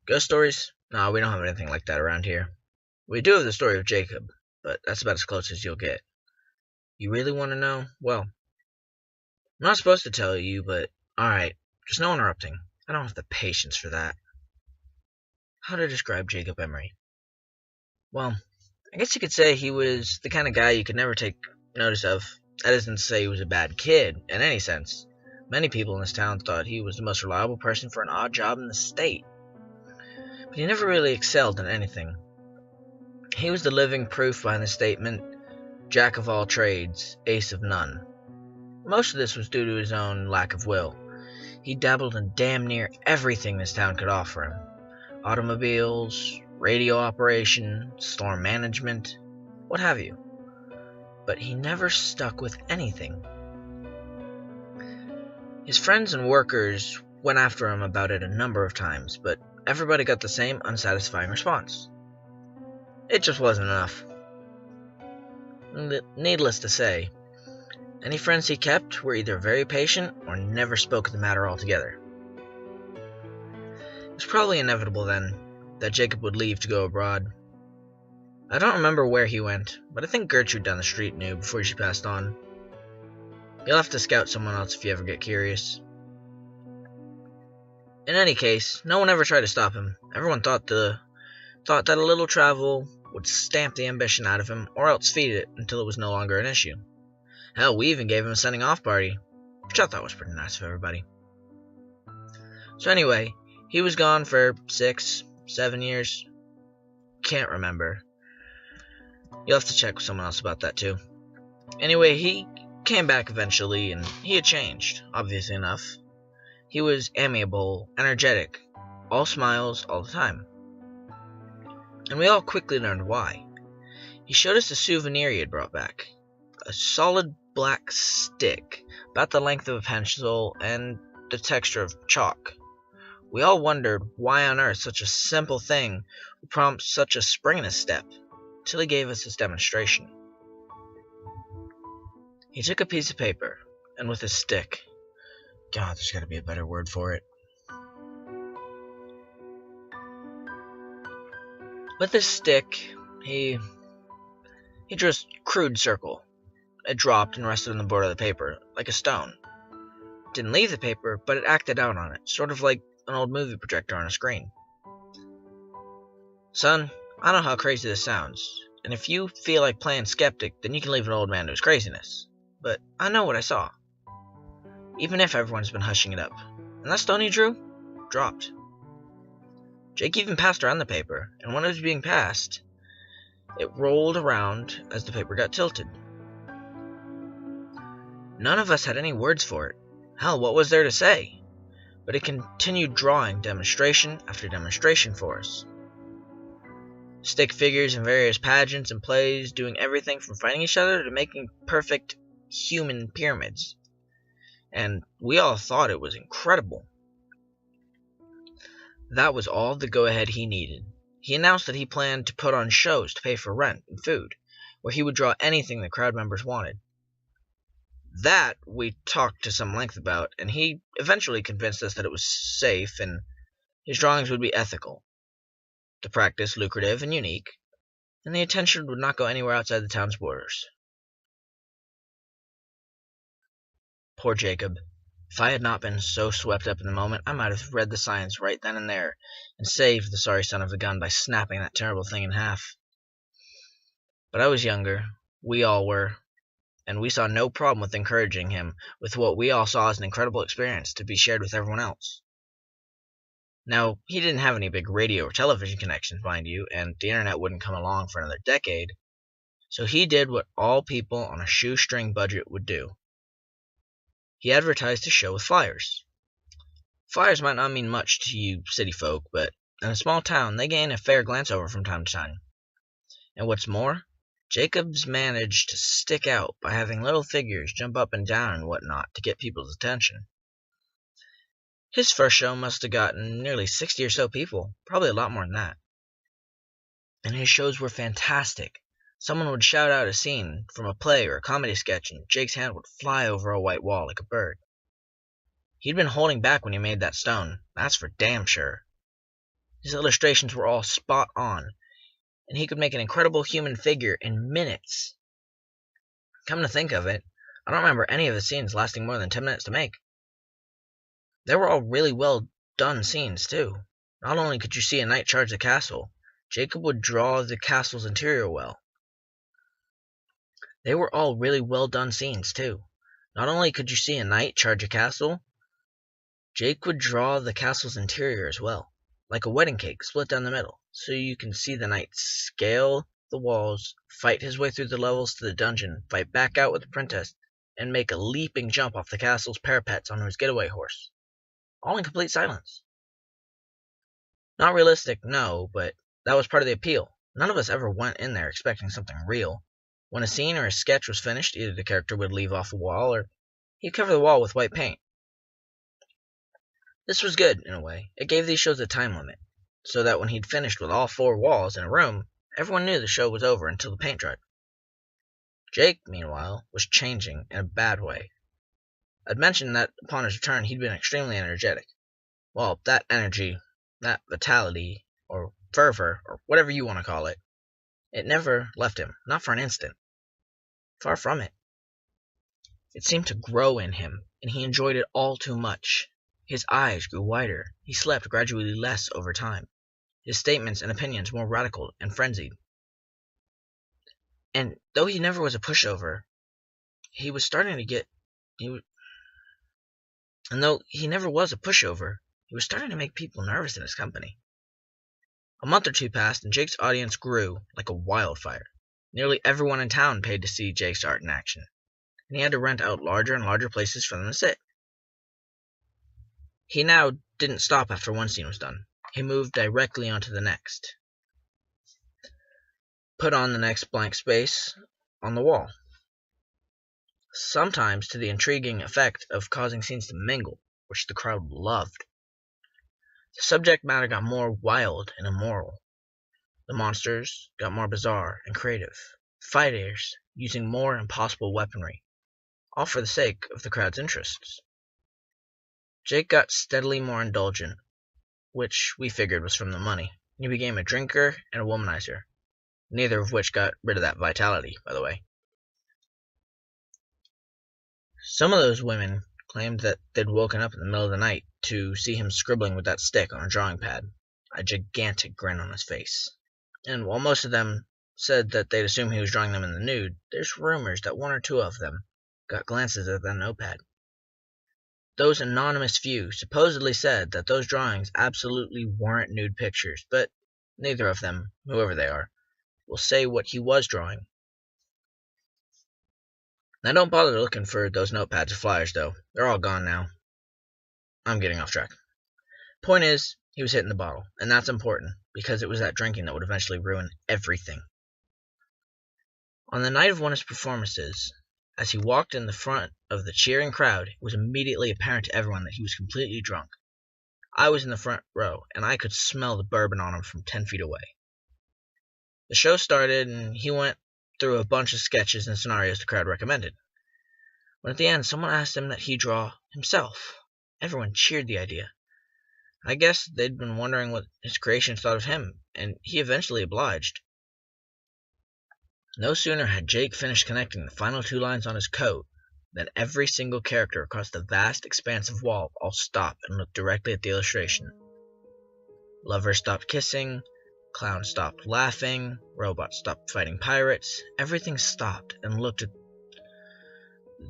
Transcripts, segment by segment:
Ghost stories? No, we don't have anything like that around here. We do have the story of Jacob, but that's about as close as you'll get. You really want to know? Well, I'm not supposed to tell you, but alright, just no interrupting. I don't have the patience for that. How to describe Jacob Emory? Well, I guess you could say he was the kind of guy you could never take notice of. That isn't to say he was a bad kid, in any sense. Many people in this town thought he was the most reliable person for an odd job in the state. But he never really excelled in anything. He was the living proof behind the statement, Jack of all trades, ace of none. Most of this was due to his own lack of will. He dabbled in damn near everything this town could offer him. Automobiles, radio operation, storm management, what have you. But he never stuck with anything. His friends and workers went after him about it a number of times, but everybody got the same unsatisfying response. It just wasn't enough. Needless to say, any friends he kept were either very patient or never spoke of the matter altogether. It was probably inevitable then that Jacob would leave to go abroad. I don't remember where he went, but I think Gertrude down the street knew before she passed on. You'll have to scout someone else if you ever get curious. In any case, no one ever tried to stop him. Everyone thought that a little travel would stamp the ambition out of him, or else feed it until it was no longer an issue. Hell, we even gave him a sending-off party, which I thought was pretty nice of everybody. So anyway, he was gone for 6, 7 years. Can't remember. You'll have to check with someone else about that too. Anyway, he came back eventually, and he had changed, obviously enough. He was amiable, energetic, all smiles all the time. And we all quickly learned why. He showed us a souvenir he had brought back. A solid black stick, about the length of a pencil and the texture of chalk. We all wondered why on earth such a simple thing would prompt such a spring in his step, till he gave us his demonstration. He took a piece of paper, and with his stick, God, there's got to be a better word for it. With his stick, he drew a crude circle. It dropped and rested on the border of the paper, like a stone. It didn't leave the paper, but it acted out on it, sort of like an old movie projector on a screen. Son, I know how crazy this sounds, and if you feel like playing skeptic, then you can leave an old man to his craziness. But I know what I saw. Even if everyone's been hushing it up. And that stone he drew? Dropped. Jake even passed around the paper, and when it was being passed, it rolled around as the paper got tilted. None of us had any words for it. Hell, what was there to say? But it continued drawing demonstration after demonstration for us. Stick figures in various pageants and plays, doing everything from fighting each other to making perfect human pyramids. And we all thought it was incredible. That was all the go-ahead he needed. He announced that he planned to put on shows to pay for rent and food, where he would draw anything the crowd members wanted. That we talked to some length about, and he eventually convinced us that it was safe and his drawings would be ethical, the practice lucrative and unique, and the attention would not go anywhere outside the town's borders. Poor Jacob. If I had not been so swept up in the moment, I might have read the signs right then and there, and saved the sorry son of the gun by snapping that terrible thing in half. But I was younger. We all were. And we saw no problem with encouraging him with what we all saw as an incredible experience to be shared with everyone else. Now, he didn't have any big radio or television connections, mind you, and the internet wouldn't come along for another decade, so he did what all people on a shoestring budget would do. He advertised his show with flyers. Flyers might not mean much to you city folk, but in a small town they gain a fair glance over from time to time. And what's more, Jacobs managed to stick out by having little figures jump up and down and whatnot to get people's attention. His first show must have gotten nearly 60 or so people, probably a lot more than that. And his shows were fantastic. Someone would shout out a scene from a play or a comedy sketch, and Jake's hand would fly over a white wall like a bird. He'd been holding back when he made that stone, that's for damn sure. His illustrations were all spot on, and he could make an incredible human figure in minutes. Come to think of it, I don't remember any of the scenes lasting more than 10 minutes to make. They were all really well done scenes, too. Not only could you see a knight charge the castle, Jacob would draw the castle's interior well. They were all really well done scenes, too. Not only could you see a knight charge a castle, Jake would draw the castle's interior as well, like a wedding cake split down the middle, so you can see the knight scale the walls, fight his way through the levels to the dungeon, fight back out with the princess, and make a leaping jump off the castle's parapets onto his getaway horse. All in complete silence. Not realistic, no, but that was part of the appeal. None of us ever went in there expecting something real. When a scene or a sketch was finished, either the character would leave off a wall, or he'd cover the wall with white paint. This was good, in a way. It gave these shows a time limit, so that when he'd finished with all 4 walls in a room, everyone knew the show was over until the paint dried. Jake, meanwhile, was changing in a bad way. I'd mentioned that upon his return he'd been extremely energetic. Well, that energy, that vitality, or fervor, or whatever you want to call it, it never left him, not for an instant. Far from it. It seemed to grow in him, and he enjoyed it all too much. His eyes grew wider. He slept gradually less over time. His statements and opinions more radical and frenzied. And though he never was a pushover, he was starting to make people nervous in his company. A month or 2 passed, and Jake's audience grew like a wildfire. Nearly everyone in town paid to see Jake's art in action, and he had to rent out larger and larger places for them to sit. He now didn't stop after one scene was done. He moved directly onto the next. Put on the next blank space on the wall. Sometimes to the intriguing effect of causing scenes to mingle, which the crowd loved. The subject matter got more wild and immoral. The monsters got more bizarre and creative. Fighters using more impossible weaponry, all for the sake of the crowd's interests. Jake got steadily more indulgent, which we figured was from the money. He became a drinker and a womanizer, neither of which got rid of that vitality, by the way. Some of those women claimed that they'd woken up in the middle of the night to see him scribbling with that stick on a drawing pad, a gigantic grin on his face. And while most of them said that they'd assume he was drawing them in the nude, there's rumors that 1 or 2 of them got glances at that notepad. Those anonymous few supposedly said that those drawings absolutely weren't nude pictures, but neither of them, whoever they are, will say what he was drawing. Now don't bother looking for those notepads or flyers, though. They're all gone now. I'm getting off track. Point is, he was hitting the bottle, and that's important, because it was that drinking that would eventually ruin everything. On the night of one of his performances, as he walked in the front of the cheering crowd, it was immediately apparent to everyone that he was completely drunk. I was in the front row, and I could smell the bourbon on him from 10 feet away. The show started, and he went through a bunch of sketches and scenarios the crowd recommended. When at the end, someone asked him that he draw himself. Everyone cheered the idea. I guess they'd been wondering what his creations thought of him, and he eventually obliged. No sooner had Jake finished connecting the final 2 lines on his coat than every single character across the vast expanse of wall all stopped and looked directly at the illustration. Lovers stopped kissing, clowns stopped laughing, robots stopped fighting pirates. Everything stopped and looked at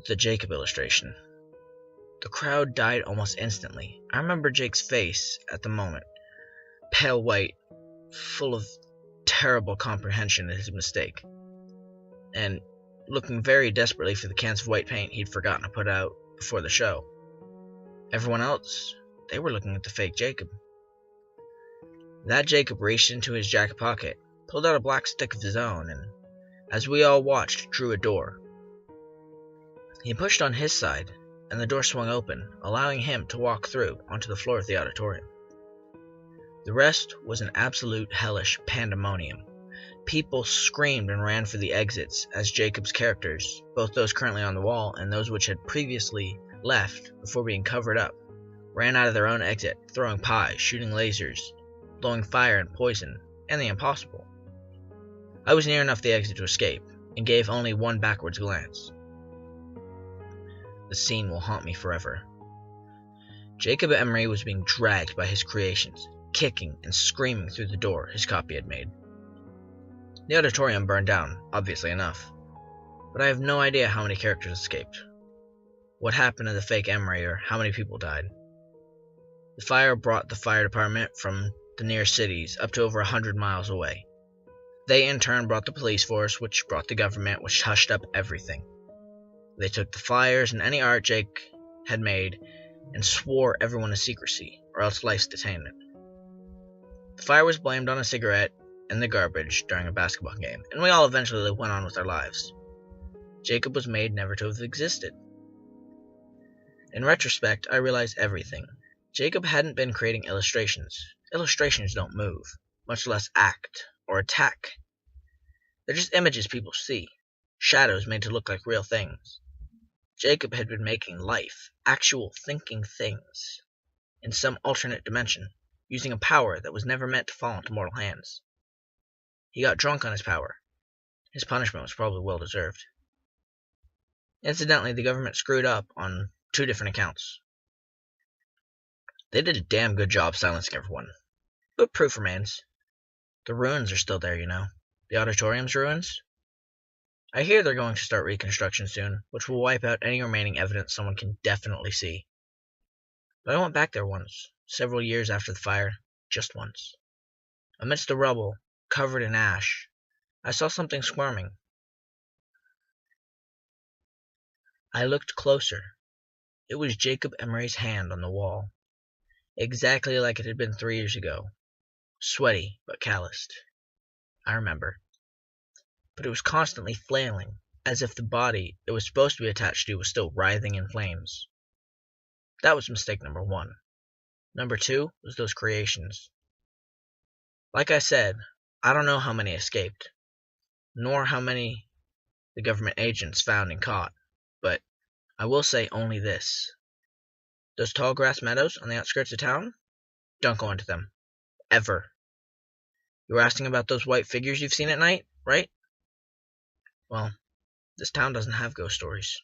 the Jacob illustration. The crowd died almost instantly. I remember Jake's face at the moment, pale white, full of terrible comprehension of his mistake, and looking very desperately for the cans of white paint he'd forgotten to put out before the show. Everyone else, they were looking at the fake Jacob. That Jacob reached into his jacket pocket, pulled out a black stick of his own, and, as we all watched, drew a door. He pushed on his side, and the door swung open, allowing him to walk through onto the floor of the auditorium. The rest was an absolute hellish pandemonium. People screamed and ran for the exits as Jacob's characters, both those currently on the wall and those which had previously left before being covered up, ran out of their own exit, throwing pies, shooting lasers, blowing fire and poison, and the impossible. I was near enough the exit to escape, and gave only one backwards glance. The scene will haunt me forever. Jacob Emory was being dragged by his creations, kicking and screaming through the door his copy had made. The auditorium burned down, obviously enough, but I have no idea how many characters escaped, what happened to the fake Emory, or how many people died. The fire brought the fire department from the near cities up to over 100 miles away. They in turn brought the police force, which brought the government, which hushed up everything. They took the flyers and any art Jake had made and swore everyone to secrecy, or else life's detainment. The fire was blamed on a cigarette in the garbage during a basketball game, and we all eventually went on with our lives. Jacob was made never to have existed. In retrospect, I realized everything. Jacob hadn't been creating illustrations. Illustrations don't move, much less act or attack. They're just images people see, shadows made to look like real things. Jacob had been making life, actual thinking things, in some alternate dimension, using a power that was never meant to fall into mortal hands. He got drunk on his power. His punishment was probably well deserved. Incidentally, the government screwed up on 2 different accounts. They did a damn good job silencing everyone, but proof remains. The ruins are still there, you know. The auditorium's ruins. I hear they're going to start reconstruction soon, which will wipe out any remaining evidence someone can definitely see. But I went back there once, several years after the fire, just once. Amidst the rubble, covered in ash, I saw something squirming. I looked closer. It was Jacob Emory's hand on the wall, exactly like it had been 3 years ago, sweaty but calloused. I remember. But it was constantly flailing, as if the body it was supposed to be attached to was still writhing in flames. That was mistake number 1. Number 2 was those creations. Like I said, I don't know how many escaped, nor how many the government agents found and caught, but I will say only this. Those tall grass meadows on the outskirts of town? Don't go into them. Ever. You were asking about those white figures you've seen at night, right? Well, this town doesn't have ghost stories.